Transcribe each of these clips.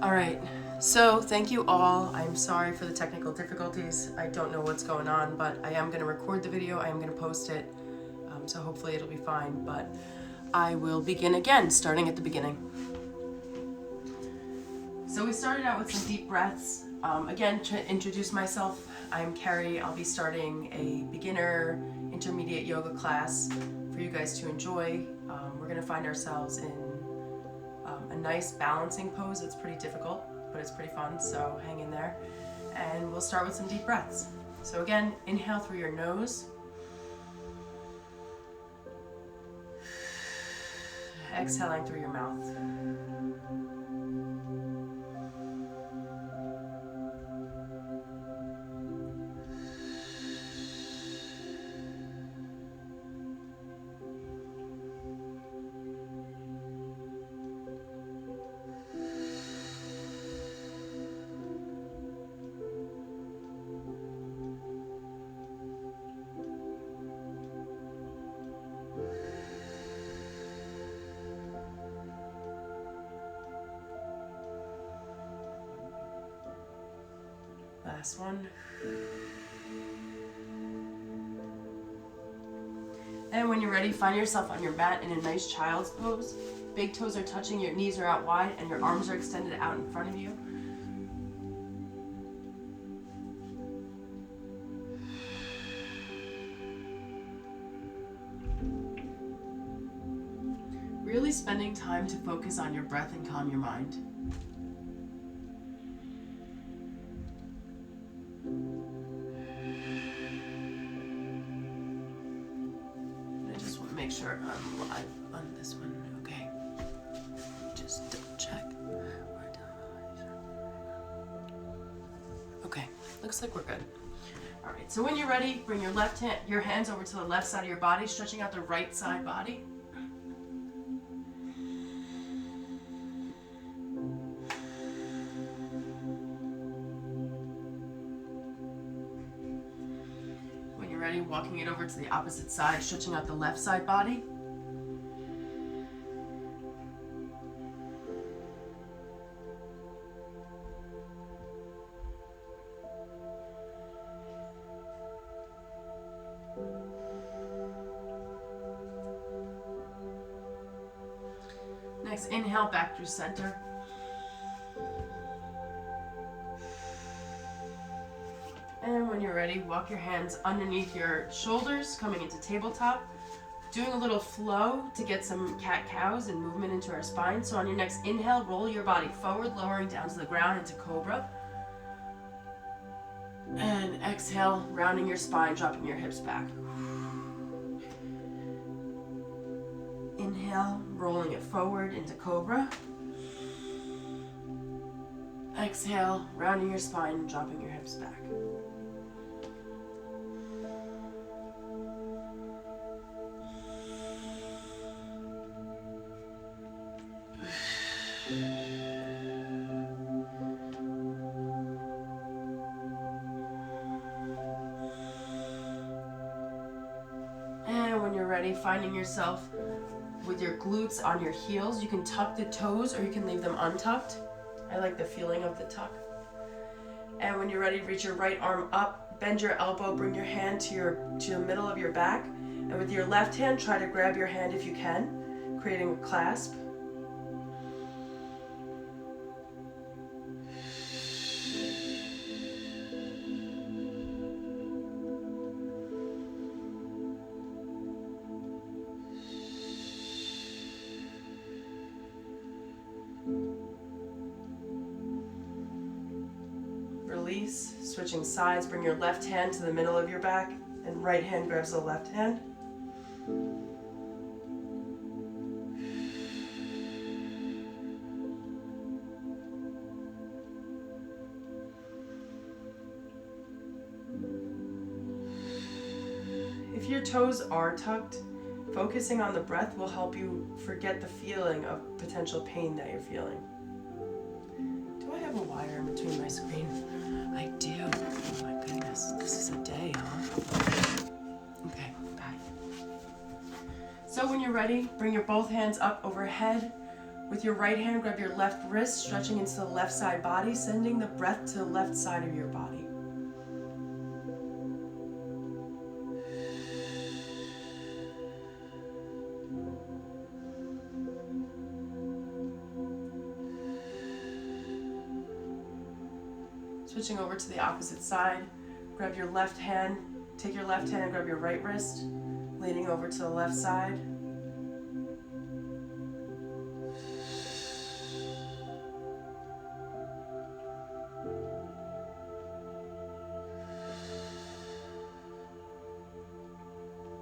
All right, so thank you all. I'm sorry for the technical difficulties. I don't know what's going on, but I am going to record the video. I am going to post it, so hopefully it'll be fine. But I will begin again, starting at the beginning. So we started out with some deep breaths. Again, to introduce myself, I'm Keri. I'll be starting a beginner intermediate yoga class for you guys to enjoy. We're going to find ourselves in a nice balancing pose. It's pretty difficult, but it's pretty fun, so hang in there. And we'll start with some deep breaths. So again, inhale through your nose. Exhaling through your mouth. Last one. And when you're ready, find yourself on your mat in a nice child's pose. Big toes are touching, your knees are out wide, and your arms are extended out in front of you. Really spending time to focus on your breath and calm your mind. Make sure I'm live on this one. Okay. Just double check. Okay. Looks like we're good. All right. So when you're ready, bring your hands over to the left side of your body, stretching out the right side body. Ready, walking it over to the opposite side, stretching out the left side body. Next, inhale back through center. And when you're ready, walk your hands underneath your shoulders, coming into tabletop. Doing a little flow to get some cat-cows and movement into our spine. So on your next inhale, roll your body forward, lowering down to the ground into cobra. And exhale, rounding your spine, dropping your hips back. Inhale, rolling it forward into cobra. Exhale, rounding your spine, dropping your hips back. And when you're ready, finding yourself with your glutes on your heels, you can tuck the toes or you can leave them untucked. I like the feeling of the tuck. And when you're ready, reach your right arm up, bend your elbow, bring your hand to the middle of your back, and with your left hand, try to grab your hand if you can, creating a clasp. Release, switching sides, bring your left hand to the middle of your back and right hand grabs the left hand. If your toes are tucked, focusing on the breath will help you forget the feeling of potential pain that you're feeling. Do I have a wire in between my screen? I do. Oh my goodness. This is a day, huh? Okay, bye. So when you're ready, bring your both hands up overhead. With your right hand, grab your left wrist, stretching into the left side body, sending the breath to the left side of your body. Switching over to the opposite side, grab your left hand, take your left hand and grab your right wrist, leaning over to the left side.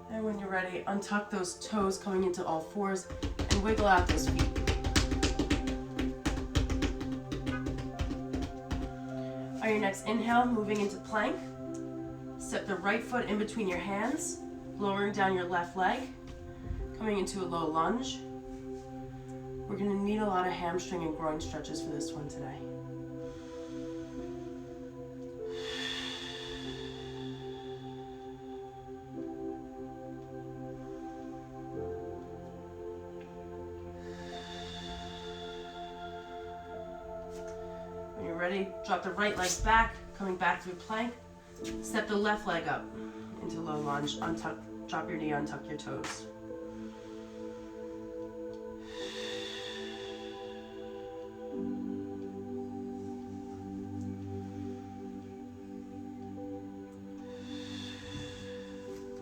And when you're ready, untuck those toes coming into all fours and wiggle out those feet. On your next inhale, moving into plank, step the right foot in between your hands, lowering down your left leg, coming into a low lunge. We're going to need a lot of hamstring and groin stretches for this one today. Ready? Drop the right leg back, coming back through plank. Step the left leg up into low lunge. Untuck, drop your knee, untuck your toes.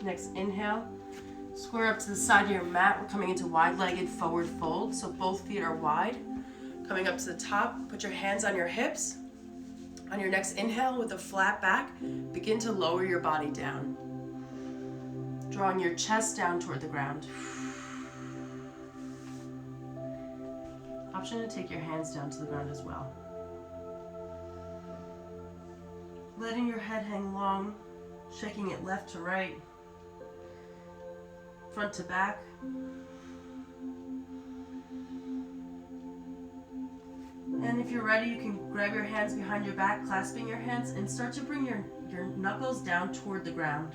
Next inhale, square up to the side of your mat. We're coming into wide-legged forward fold, so both feet are wide. Coming up to the top, put your hands on your hips. On your next inhale, with a flat back, begin to lower your body down. Drawing your chest down toward the ground. Option to take your hands down to the ground as well. Letting your head hang long, shaking it left to right, front to back. And if you're ready, you can grab your hands behind your back, clasping your hands, and start to bring your knuckles down toward the ground.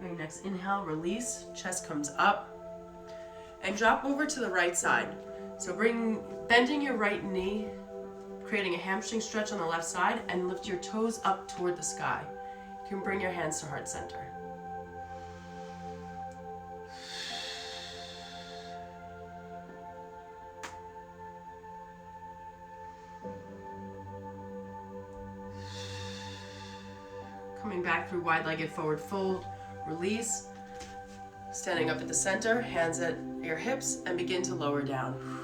On your next inhale, release, chest comes up, and drop over to the right side. So bending your right knee, creating a hamstring stretch on the left side, and lift your toes up toward the sky. You can bring your hands to heart center. Coming back through wide-legged forward fold, release, standing up at the center, hands at your hips, and begin to lower down.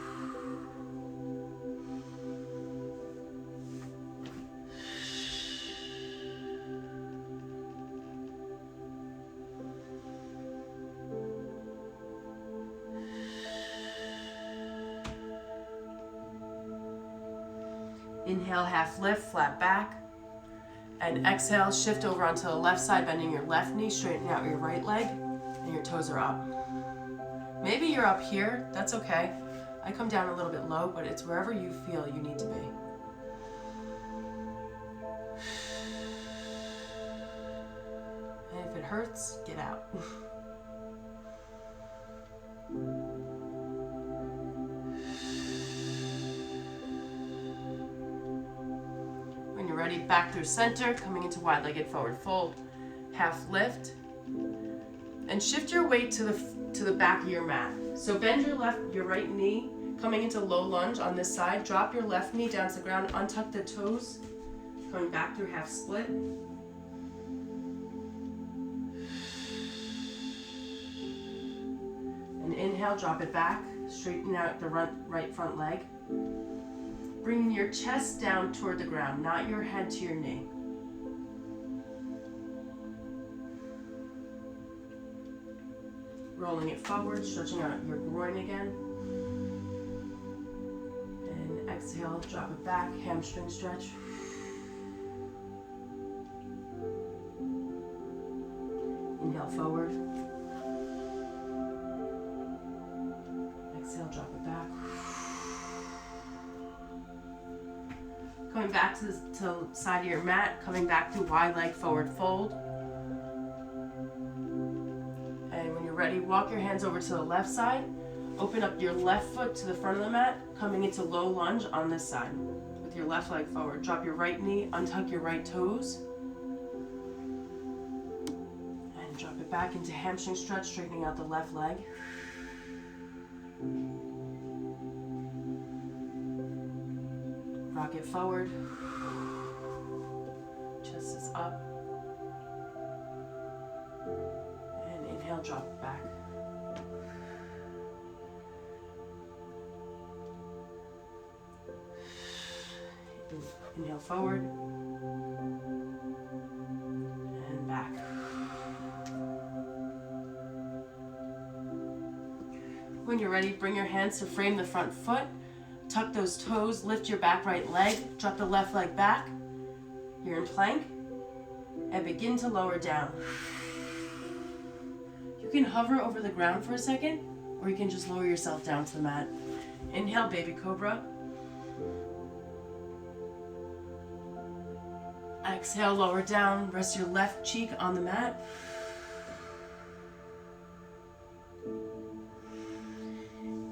Inhale, half lift, flat back. And exhale, shift over onto the left side, bending your left knee, straightening out your right leg, and your toes are up. Maybe you're up here, that's okay. I come down a little bit low, but it's wherever you feel you need to be. And if it hurts, get out. Ready, back through center, coming into wide-legged forward fold, half lift, and shift your weight to the back of your mat. So bend your right knee, coming into low lunge on this side. Drop your left knee down to the ground, untuck the toes, coming back through half split. And inhale, drop it back, straighten out the right front leg. Bringing your chest down toward the ground, not your head to your knee. Rolling it forward, stretching out your groin again. And exhale, drop it back, hamstring stretch. Inhale forward. Exhale, drop it back. Coming back back to the side of your mat, coming back through wide leg forward fold. And when you're ready, walk your hands over to the left side. Open up your left foot to the front of the mat, coming into low lunge on this side. With your left leg forward. Drop your right knee, untuck your right toes. And drop it back into hamstring stretch, straightening out the left leg. Rock it forward. Chest is up. And inhale, drop it back. Inhale forward. And back. When you're ready, bring your hands to frame the front foot. Tuck those toes, lift your back right leg, drop the left leg back. You're in plank, and begin to lower down. You can hover over the ground for a second, or you can just lower yourself down to the mat. Inhale, baby cobra. Exhale, lower down, rest your left cheek on the mat.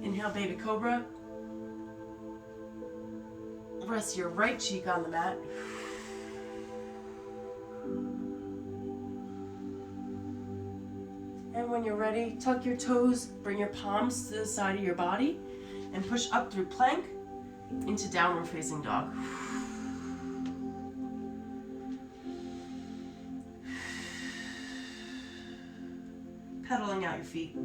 Inhale, baby cobra. Rest your right cheek on the mat. And when you're ready, tuck your toes, bring your palms to the side of your body, and push up through plank into downward facing dog. Pedaling out your feet.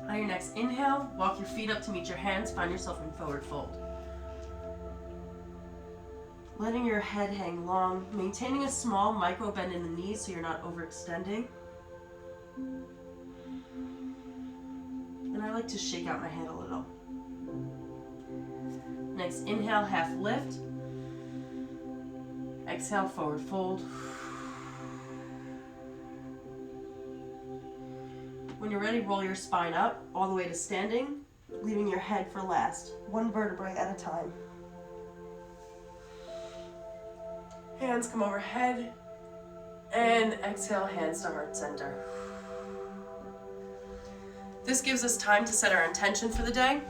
On your next inhale, walk your feet up to meet your hands, find yourself in forward fold. Letting your head hang long, maintaining a small micro bend in the knees so you're not overextending. And I like to shake out my head a little. Next inhale, half lift. Exhale, forward fold. When you're ready, roll your spine up all the way to standing, leaving your head for last, one vertebrae at a time. Hands come overhead, and exhale, hands to heart center. This gives us time to set our intention for the day.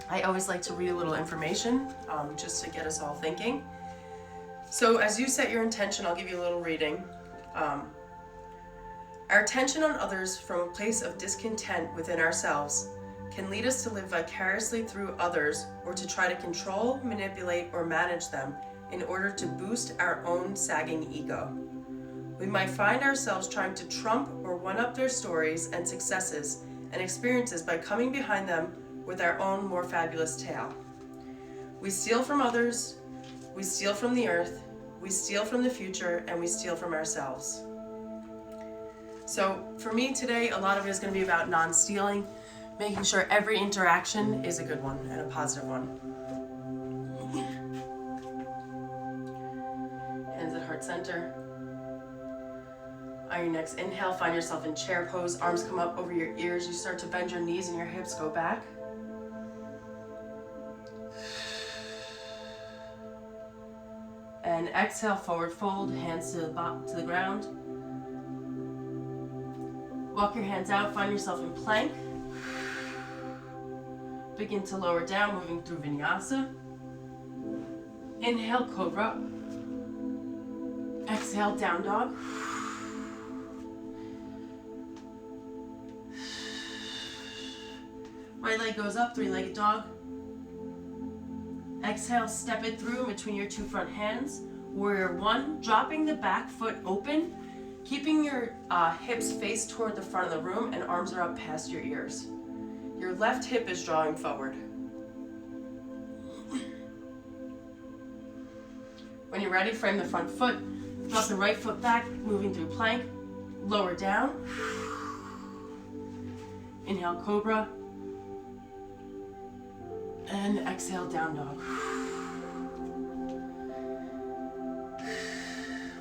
I always like to read a little information, just to get us all thinking. So as you set your intention, I'll give you a little reading. Our attention on others from a place of discontent within ourselves can lead us to live vicariously through others or to try to control, manipulate, or manage them in order to boost our own sagging ego. We might find ourselves trying to trump or one-up their stories and successes and experiences by coming behind them with our own more fabulous tale. We steal from others, we steal from the earth, we steal from the future, and we steal from ourselves. So for me today, a lot of it is going to be about non-stealing, making sure every interaction is a good one and a positive one. Hands at heart center. On your next inhale, find yourself in chair pose. Arms come up over your ears. You start to bend your knees and your hips go back. And exhale, forward fold, hands to the ground. Walk your hands out, find yourself in plank. Begin to lower down, moving through vinyasa. Inhale, cobra. Exhale, down dog. Right leg goes up, three-legged dog. Exhale, step it through in between your two front hands. Warrior one, dropping the back foot open, keeping your hips face toward the front of the room and arms are up past your ears. Your left hip is drawing forward. When you're ready, frame the front foot. Drop the right foot back, moving through plank. Lower down. Inhale, cobra. And exhale, down dog.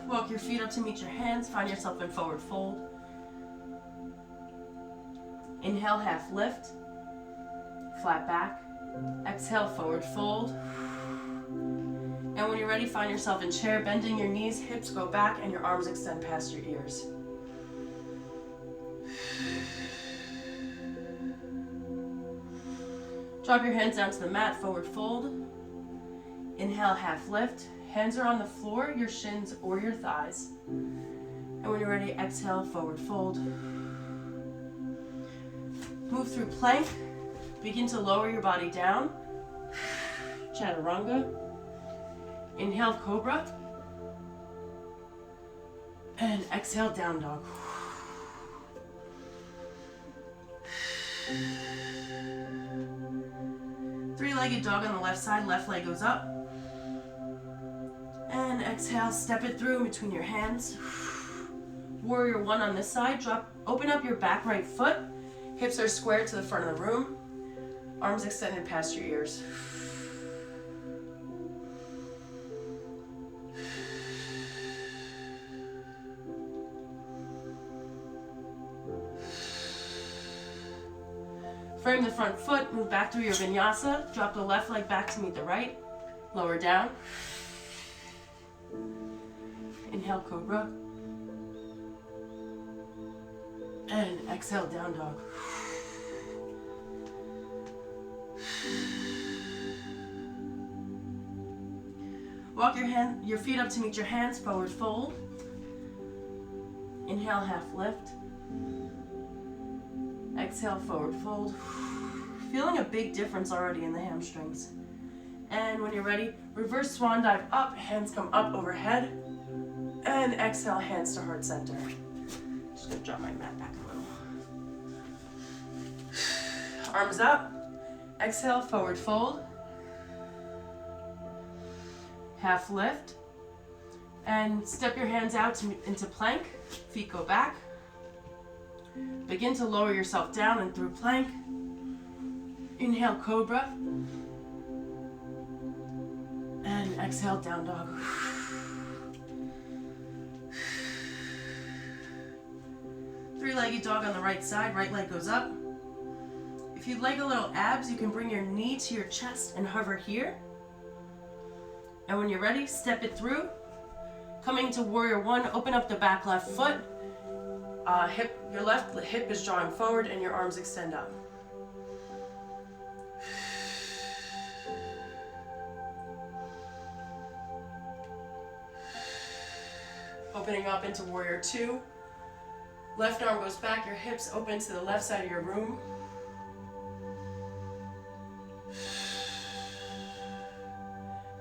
Walk your feet up to meet your hands. Find yourself in forward fold. Inhale, half lift, flat back. Exhale, forward fold. And when you're ready, find yourself in chair, bending your knees, hips go back, and your arms extend past your ears. Drop your hands down to the mat, forward fold. Inhale, half lift. Hands are on the floor, your shins or your thighs. And when you're ready, exhale, forward fold. Move through plank. Begin to lower your body down. Chaturanga. Inhale, cobra. And exhale, down dog. Three-legged dog on the left side, left leg goes up. And exhale, step it through in between your hands. Warrior one on this side, open up your back right foot. Hips are squared to the front of the room. Arms extended past your ears. Frame the front foot, move back through your vinyasa. Drop the left leg back to meet the right. Lower down. Inhale, cobra. And exhale, down dog. Walk your feet up to meet your hands, forward fold. Inhale, half lift. Exhale, forward fold. Feeling a big difference already in the hamstrings. And when you're ready, reverse swan dive up, hands come up overhead. And exhale, hands to heart center. Just gonna drop my mat back a little. Arms up. Exhale, forward fold. Half lift. And step your hands out into plank. Feet go back. Begin to lower yourself down and through plank. Inhale, cobra. And exhale, down dog. Three-legged dog on the right side, right leg goes up. If you'd like a little abs, you can bring your knee to your chest and hover here. And when you're ready, step it through. Coming to warrior one, open up the back left foot. Your left hip is drawing forward and your arms extend up. Opening up into warrior two. Left arm goes back, your hips open to the left side of your room.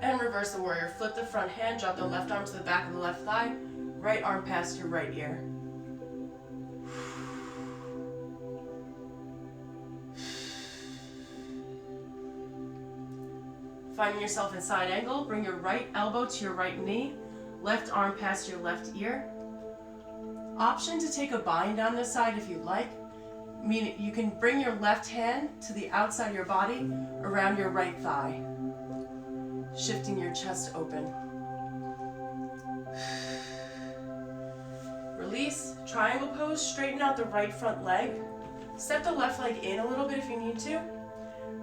And reverse the warrior. Flip the front hand, drop the left arm to the back of the left thigh. Right arm past your right ear. Finding yourself in side angle, bring your right elbow to your right knee, left arm past your left ear. Option to take a bind on this side if you'd like. Meaning you can bring your left hand to the outside of your body around your right thigh, shifting your chest open. Release, triangle pose, straighten out the right front leg. Step the left leg in a little bit if you need to.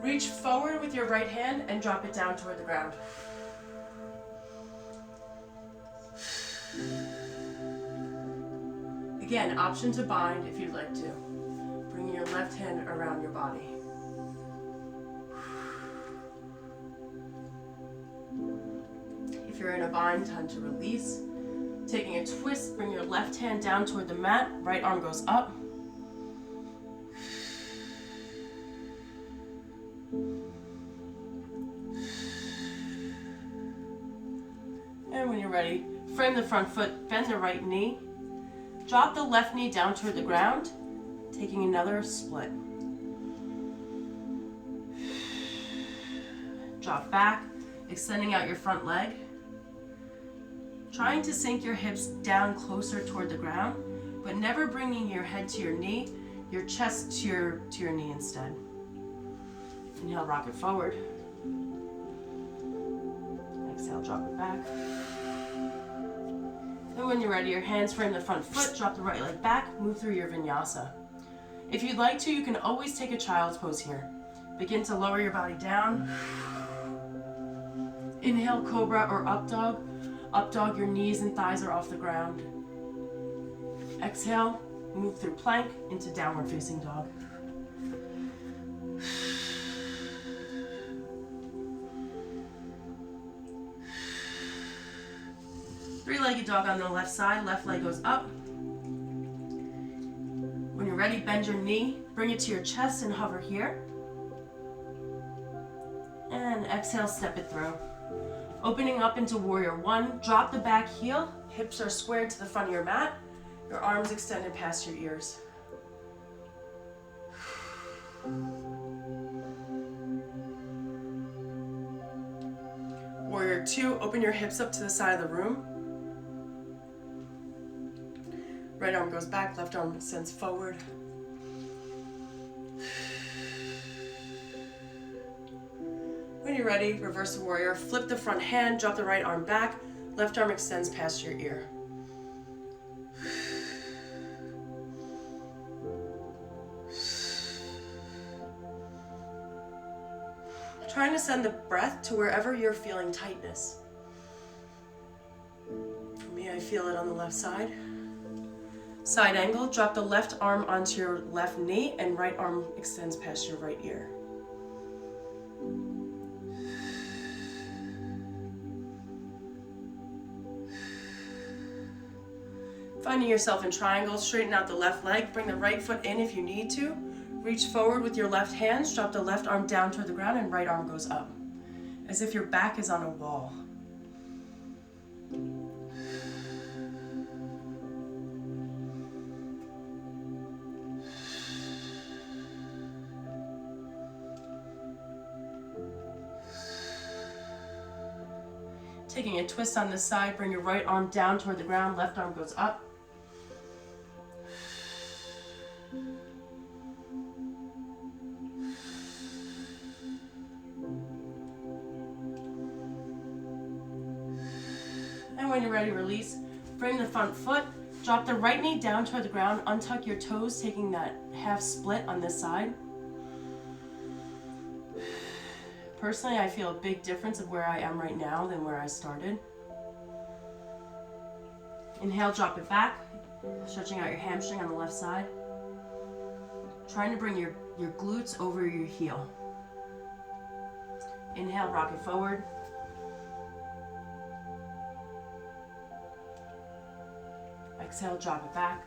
Reach forward with your right hand and drop it down toward the ground. Again, option to bind if you'd like to. Bringing your left hand around your body. If you're in a bind, time to release. Taking a twist, bring your left hand down toward the mat, right arm goes up. And when you're ready, frame the front foot, bend the right knee. Drop the left knee down toward the ground, taking another split. Drop back, extending out your front leg. Trying to sink your hips down closer toward the ground, but never bringing your head to your knee, your chest to your knee instead. Inhale, rock it forward. Exhale, drop it back. And when you're ready, your hands frame the front foot, drop the right leg back, move through your vinyasa. If you'd like to, you can always take a child's pose here. Begin to lower your body down. Inhale, cobra or up dog. Up dog, your knees and thighs are off the ground. Exhale, move through plank into downward facing dog. Three-legged dog on the left side, left leg goes up. When you're ready, bend your knee, bring it to your chest and hover here. And exhale, step it through. Opening up into warrior one, drop the back heel, hips are squared to the front of your mat, your arms extended past your ears. Warrior two, open your hips up to the side of the room. Right arm goes back, left arm extends forward. When you're ready, reverse the warrior, flip the front hand, drop the right arm back, left arm extends past your ear. Trying to send the breath to wherever you're feeling tightness. For me, I feel it on the left side. Side angle, drop the left arm onto your left knee and right arm extends past your right ear. Finding yourself in triangle, straighten out the left leg, bring the right foot in if you need to. Reach forward with your left hands, drop the left arm down toward the ground and right arm goes up, as if your back is on a wall. Taking a twist on this side, bring your right arm down toward the ground, left arm goes up. And when you're ready, release. Bring the front foot, drop the right knee down toward the ground, untuck your toes, taking that half split on this side. Personally, I feel a big difference of where I am right now than where I started. Inhale, drop it back, stretching out your hamstring on the left side. Trying to bring your glutes over your heel. Inhale, rock it forward. Exhale, drop it back.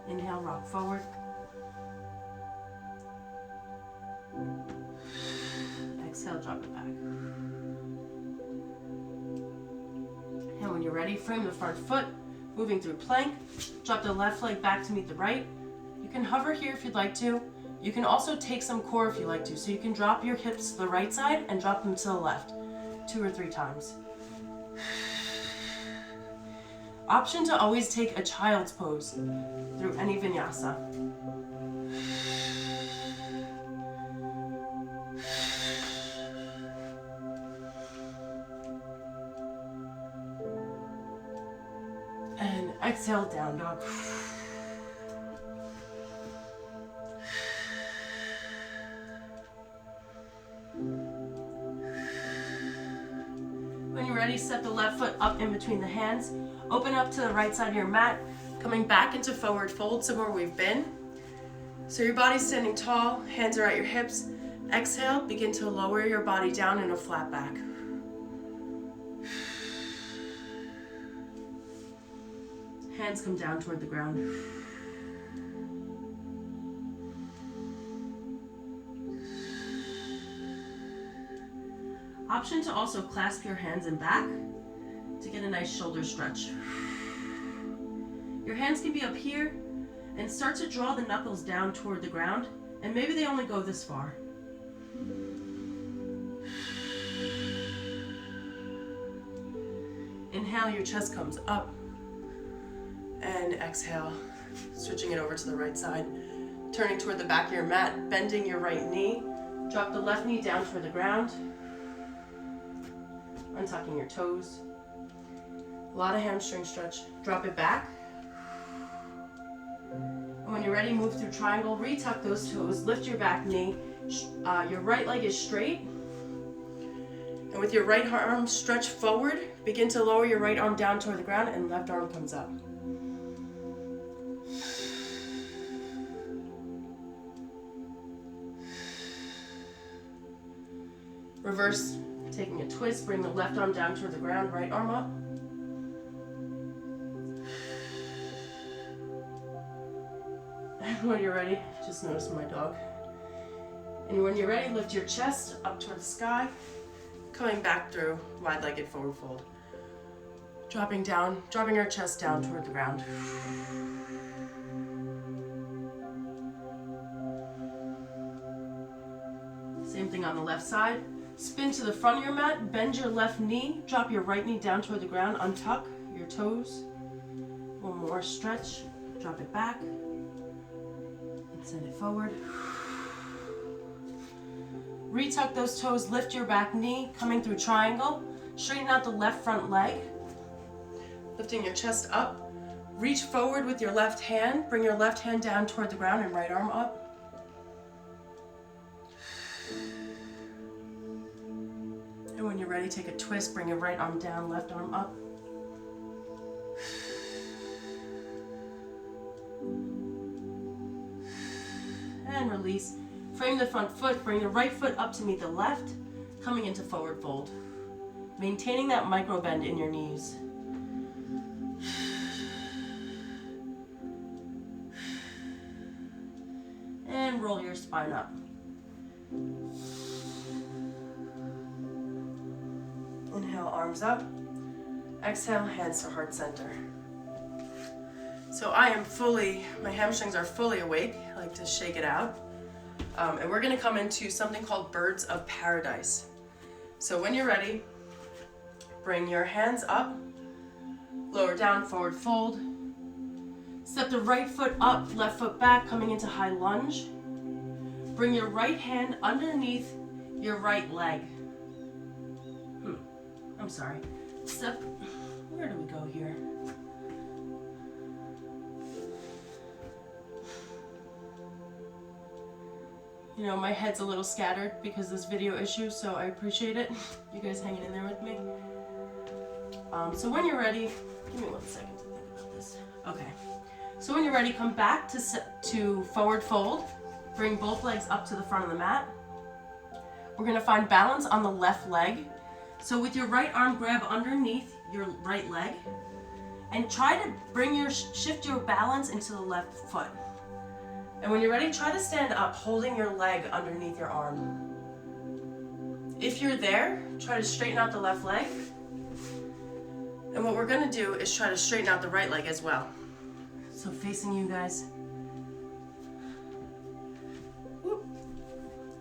Inhale, rock forward. Exhale, drop it back. And when you're ready, frame the front foot, moving through plank. Drop the left leg back to meet the right. You can hover here if you'd like to. You can also take some core if you like to. So you can drop your hips to the right side and drop them to the left 2 or 3 times. Option to always take a child's pose through any vinyasa. And exhale, down dog. When you're ready, step the left foot up in between the hands. Open up to the right side of your mat, coming back into forward fold, somewhere we've been. So your body's standing tall, hands are at your hips. Exhale, begin to lower your body down in a flat back. Hands come down toward the ground. Option to also clasp your hands in back to get a nice shoulder stretch. Your hands can be up here and start to draw the knuckles down toward the ground, and maybe they only go this far. Inhale, your chest comes up, and exhale, switching it over to the right side. Turning toward the back of your mat, bending your right knee, drop the left knee down toward the ground, untucking your toes. A lot of hamstring stretch. Drop it back. And when you're ready, move through triangle. Retuck those toes. Lift your back knee. Your right leg is straight. And with your right arm stretched forward, begin to lower your right arm down toward the ground and left arm comes up. Reverse, taking a twist, bring the left arm down toward the ground, right arm up. And when you're ready, just notice my dog. And when you're ready, lift your chest up toward the sky, coming back through wide-legged forward fold. Dropping our chest down toward the ground. Same thing on the left side. Spin to the front of your mat, bend your left knee, drop your right knee down toward the ground, untuck your toes. One more stretch, drop it back, and send it forward. Retuck those toes, lift your back knee, coming through triangle. Straighten out the left front leg. Lifting your chest up. Reach forward with your left hand. Bring your left hand down toward the ground and right arm up. And when you're ready, take a twist. Bring your right arm down, left arm up. And release. Frame the front foot, bring the right foot up to meet the left, coming into forward fold. Maintaining that micro bend in your knees. And roll your spine up. Inhale, arms up. Exhale, hands to heart center. So my hamstrings are fully awake. I like to shake it out. And we're going to come into something called Birds of Paridise. So when you're ready, bring your hands up, lower down, forward fold. Step the right foot up, left foot back, coming into high lunge. Bring your right hand underneath your right leg. I'm sorry. Where do we go here? You know, my head's a little scattered because of this video issue, so I appreciate it. You guys hanging in there with me. So when you're ready, give me 1 second to think about this. Okay. So when you're ready, come back to forward fold. Bring both legs up to the front of the mat. We're gonna find balance on the left leg. So with your right arm, grab underneath your right leg and try to shift your balance into the left foot. And when you're ready, try to stand up, holding your leg underneath your arm. If you're there, try to straighten out the left leg. And what we're gonna do is try to straighten out the right leg as well. So facing you guys. Whoop.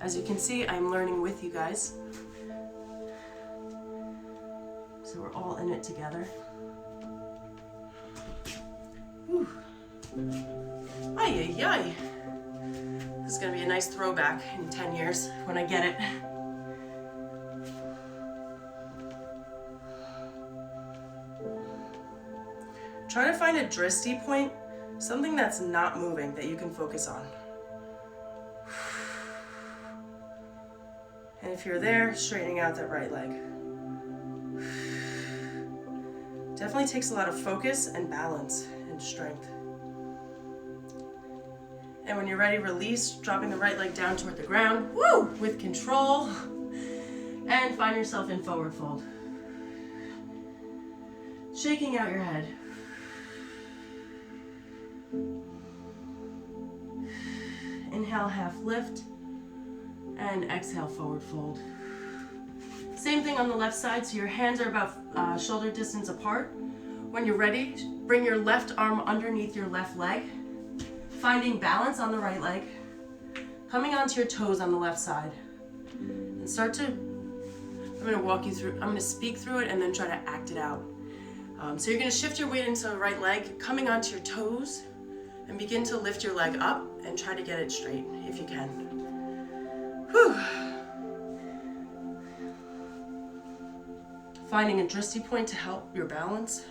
As you can see, I'm learning with you guys. So we're all in it together. Whew. Ay, ay, ay. This is gonna be a nice throwback in 10 years when I get it. Try to find a drishti point, something that's not moving that you can focus on. And if you're there, straightening out that right leg. Definitely takes a lot of focus and balance and strength. And when you're ready, release, dropping the right leg down toward the ground, woo, with control. And find yourself in forward fold. Shaking out your head. Inhale, half lift, and exhale, forward fold. Same thing on the left side, so your hands are about shoulder distance apart. When you're ready, bring your left arm underneath your left leg, finding balance on the right leg, coming onto your toes on the left side. And I'm gonna walk you through, I'm gonna speak through it and then try to act it out. So you're gonna shift your weight into the right leg, coming onto your toes, and begin to lift your leg up and try to get it straight if you can. Whew. Finding a drishti point to help your balance.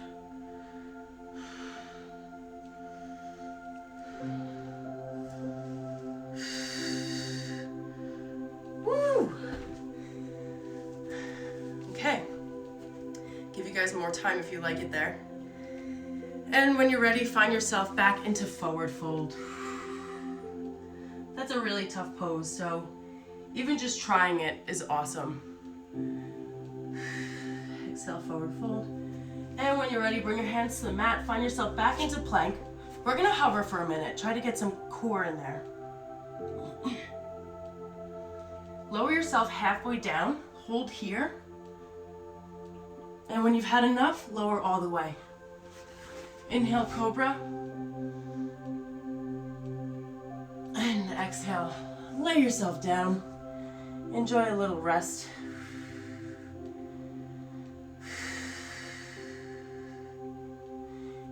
some more time if you like it there. And when you're ready, find yourself back into forward fold. That's a really tough pose, so even just trying it is awesome. Exhale, forward fold. And when you're ready, bring your hands to the mat, find yourself back into plank. We're gonna hover for a minute. Try to get some core in there. Lower yourself halfway down, hold here. And when you've had enough, lower all the way. Inhale, cobra. And exhale, lay yourself down. Enjoy a little rest.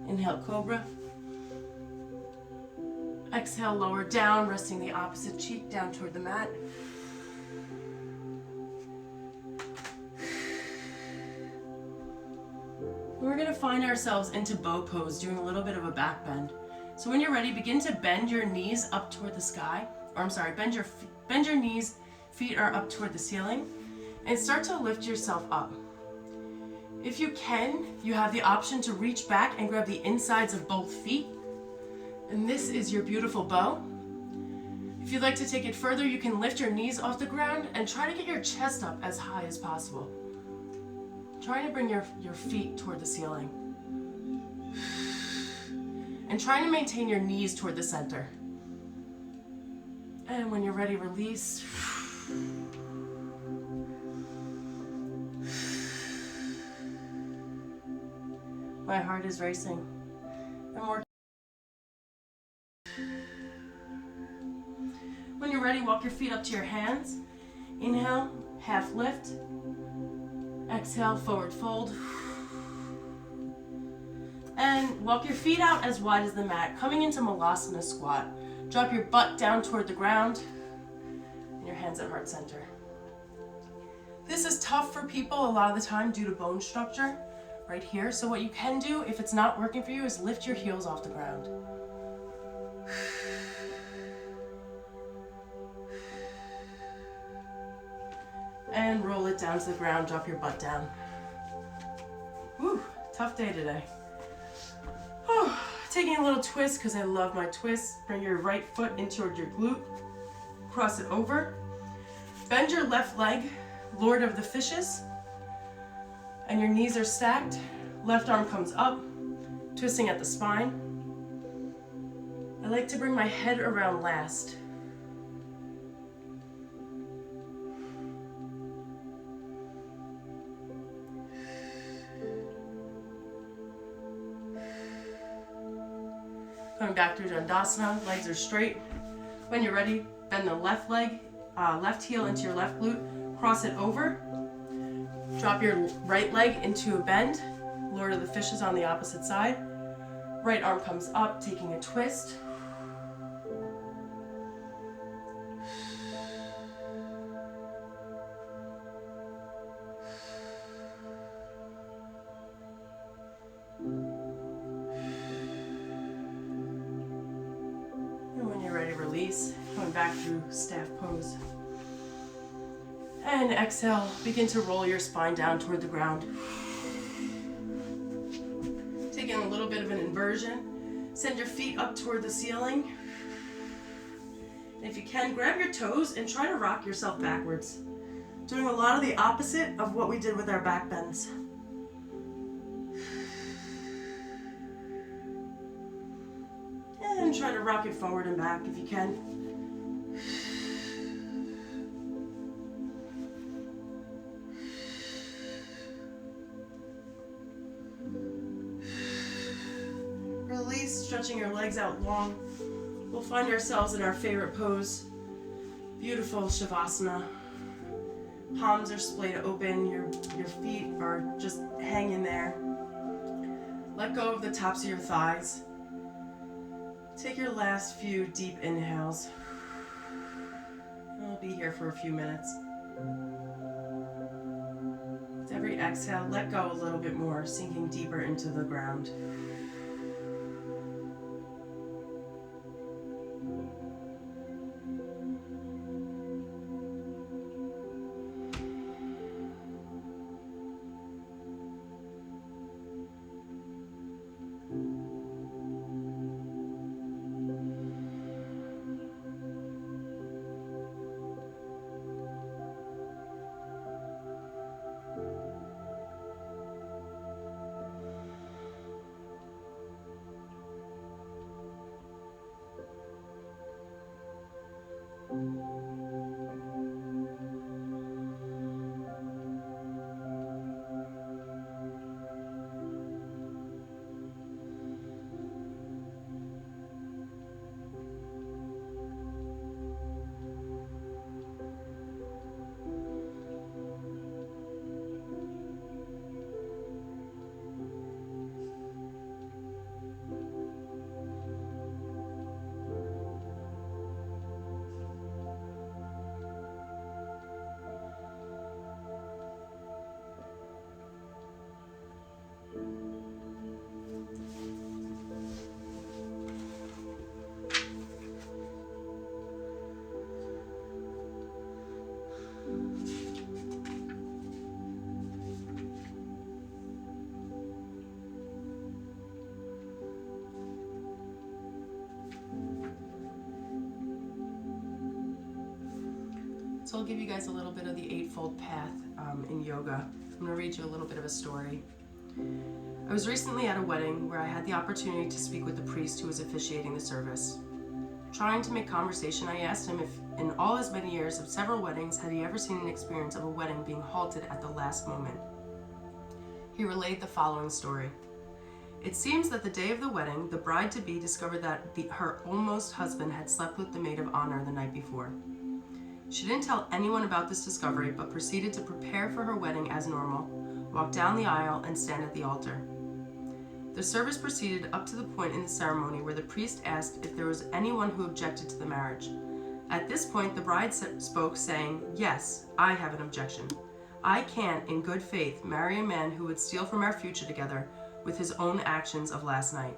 Inhale, cobra. Exhale, lower down, resting the opposite cheek down toward the mat. We're gonna find ourselves into bow pose, doing a little bit of a back bend. So when you're ready, begin to bend your knees up toward the sky, or I'm sorry, bend your knees, feet are up toward the ceiling, and start to lift yourself up. If you can, you have the option to reach back and grab the insides of both feet, and this is your beautiful bow. If you'd like to take it further, you can lift your knees off the ground and try to get your chest up as high as possible. Trying to bring your feet toward the ceiling. And trying to maintain your knees toward the center. And when you're ready, release. My heart is racing. When you're ready, walk your feet up to your hands. Inhale, half lift. Exhale, forward fold. And walk your feet out as wide as the mat, coming into Malasana squat. Drop your butt down toward the ground and your hands at heart center. This is tough for people a lot of the time due to bone structure right here. So what you can do, if it's not working for you, is lift your heels off the ground. And roll it down to the ground, drop your butt down. Whew, tough day today. Whew. Taking a little twist, because I love my twists. Bring your right foot in toward your glute. Cross it over. Bend your left leg, Lord of the Fishes. And your knees are stacked. Left arm comes up, twisting at the spine. I like to bring my head around last. Coming back to Dandasana, legs are straight. When you're ready, bend the left leg, left heel into your left glute, cross it over. Drop your right leg into a bend. Lord of the Fishes on the opposite side. Right arm comes up, taking a twist. Release, coming back through staff pose. And exhale, begin to roll your spine down toward the ground. Taking a little bit of an inversion. Send your feet up toward the ceiling. And if you can, grab your toes and try to rock yourself backwards. Doing a lot of the opposite of what we did with our back bends. And try to rock it forward and back if you can. Release, stretching your legs out long. We'll find ourselves in our favorite pose. Beautiful Savasana. Palms are splayed open, your feet are just hanging there. Let go of the tops of your thighs. Take your last few deep inhales. I'll be here for a few minutes. With every exhale, let go a little bit more, sinking deeper into the ground. So I'll give you guys a little bit of the Eightfold Path in yoga. I'm going to read you a little bit of a story. I was recently at a wedding where I had the opportunity to speak with the priest who was officiating the service. Trying to make conversation, I asked him if in all his many years of several weddings had he ever seen an experience of a wedding being halted at the last moment. He relayed the following story. It seems that the day of the wedding, the bride-to-be discovered that her almost husband had slept with the maid of honor the night before. She didn't tell anyone about this discovery, but proceeded to prepare for her wedding as normal, walk down the aisle, and stand at the altar. The service proceeded up to the point in the ceremony where the priest asked if there was anyone who objected to the marriage. At this point, the bride spoke, saying, "Yes, I have an objection. I can't, in good faith, marry a man who would steal from our future together with his own actions of last night."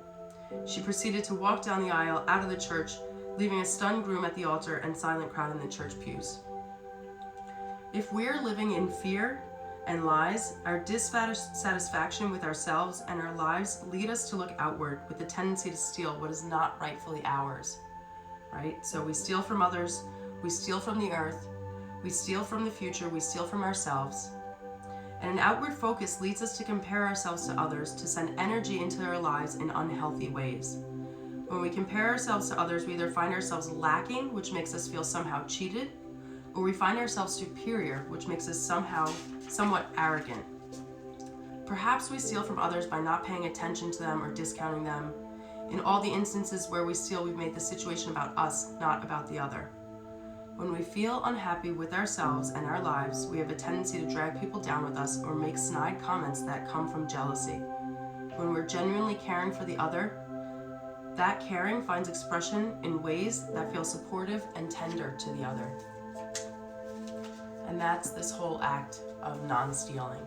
She proceeded to walk down the aisle out of the church, leaving a stunned groom at the altar and silent crowd in the church pews. If we're living in fear and lies, our dissatisfaction with ourselves and our lives lead us to look outward with the tendency to steal what is not rightfully ours, right? So we steal from others, we steal from the earth, we steal from the future, we steal from ourselves. And an outward focus leads us to compare ourselves to others, to send energy into our lives in unhealthy ways. When we compare ourselves to others, we either find ourselves lacking, which makes us feel somehow cheated, or we find ourselves superior, which makes us somewhat arrogant. Perhaps we steal from others by not paying attention to them or discounting them. In all the instances where we steal, we've made the situation about us, not about the other. When we feel unhappy with ourselves and our lives, we have a tendency to drag people down with us or make snide comments that come from jealousy. When we're genuinely caring for the other, that caring finds expression in ways that feel supportive and tender to the other. And that's this whole act of non-stealing.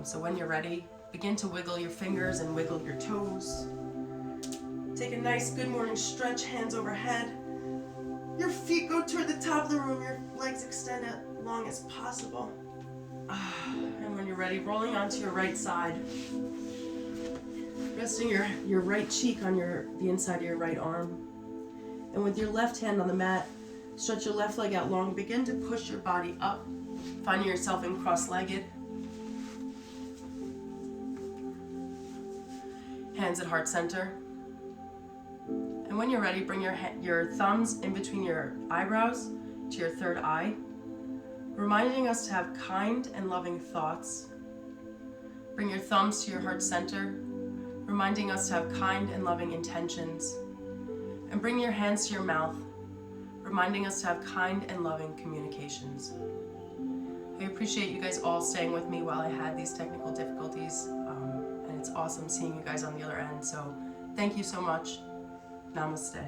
So when you're ready, begin to wiggle your fingers and wiggle your toes. Take a nice good morning stretch, hands overhead. Your feet go toward the top of the room, your legs extend as long as possible. And when you're ready, rolling onto your right side. Resting your right cheek on the inside of your right arm. And with your left hand on the mat, stretch your left leg out long. Begin to push your body up, finding yourself in cross-legged. Hands at heart center. And when you're ready, bring your thumbs in between your eyebrows to your third eye, reminding us to have kind and loving thoughts. Bring your thumbs to your heart center, reminding us to have kind and loving intentions. And bring your hands to your mouth, reminding us to have kind and loving communications. I appreciate you guys all staying with me while I had these technical difficulties, and it's awesome seeing you guys on the other end. So thank you so much. Namaste.